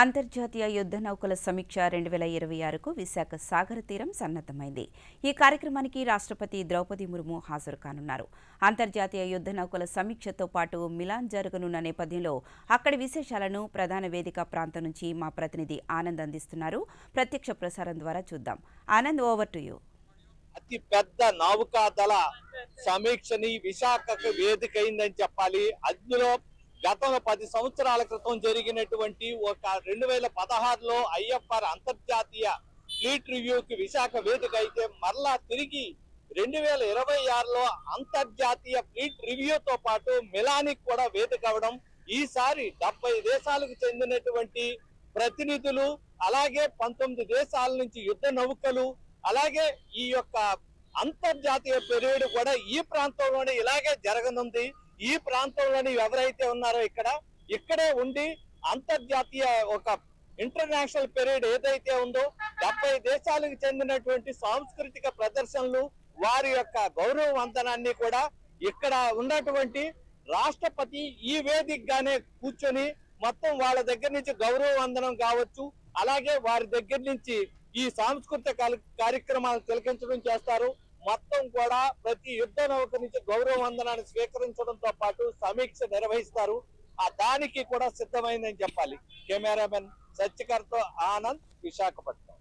అంతర్జాతీయ యుద్ధ నౌకల సమీక్ష 2026కు విశాఖ సాగర తీరం సన్నద్ధమైంది. ఈ కార్యక్రమానికి రాష్ట్రపతి ద్రౌపది ముర్ము హాజరు కానున్నారు. అంతర్జాతీయ యుద్ధ నౌకల సమీక్షతో పాటు మిలాన్ జరగనున్న నేపథ్యంలో అక్కడి విశేషాలను ప్రధాన వేదిక ప్రాంతం నుంచి మా ప్రతినిధి ఆనంద్ అందిస్తున్నారు. ప్రత్యక్ష ప్రసారం ద్వారా చూద్దాం. Anand, over to you. అతి పెద్ద నౌకాదళ సమీక్షని విశాఖకు వేదిక అయిందని చెప్పాలి. అందులో గతంలో 10 సంవత్సరాల క్రితం జరిగినటువంటి ఒక 2016లో ఐఎఫ్ఆర్ అంతర్జాతీయ ఫ్లీట్ రివ్యూకి విశాఖ వేదిక అయితే మరలా తిరిగి 2026లో అంతర్జాతీయ ఫ్లీట్ రివ్యూతో పాటు మిలానికి కూడా వేదిక అవడం, ఈసారి 70 దేశాలకు చెందినటువంటి ప్రతినిధులు, అలాగే 19 దేశాల నుంచి యుద్ధ నౌకలు, అలాగే ఈ యొక్క అంతర్జాతీయ పెరేడ్ కూడా ఈ ప్రాంతంలోనే ఇలాగే జరగనుంది. ఈ ప్రాంతంలోని ఎవరైతే ఉన్నారో ఇక్కడే ఉండి అంతర్జాతీయ ఒక ఇంటర్నేషనల్ పెరేడ్ ఏదైతే ఉందో 70 దేశాలకు చెందినటువంటి సాంస్కృతిక ప్రదర్శనలు, వారి యొక్క గౌరవ వందనాన్ని కూడా ఇక్కడ ఉన్నటువంటి రాష్ట్రపతి ఈ వేదికగానే కూర్చొని మొత్తం వాళ్ళ దగ్గర నుంచి గౌరవ వందనం కావచ్చు, అలాగే వారి దగ్గర నుంచి ఈ సాంస్కృతిక కార్యక్రమాలు తిలకించడం చేస్తారు. మొత్తం కూడా ప్రతి యుద్ధ నౌక నుంచి గౌరవ వందనాన్ని స్వీకరించడంతో పాటు సమీక్ష నిర్వహిస్తారు. దానికి కూడా సిద్ధమైందని చెప్పాలి. కెమెరామెన్ సత్యకర్తో ఆనంద్, విశాఖపట్నం.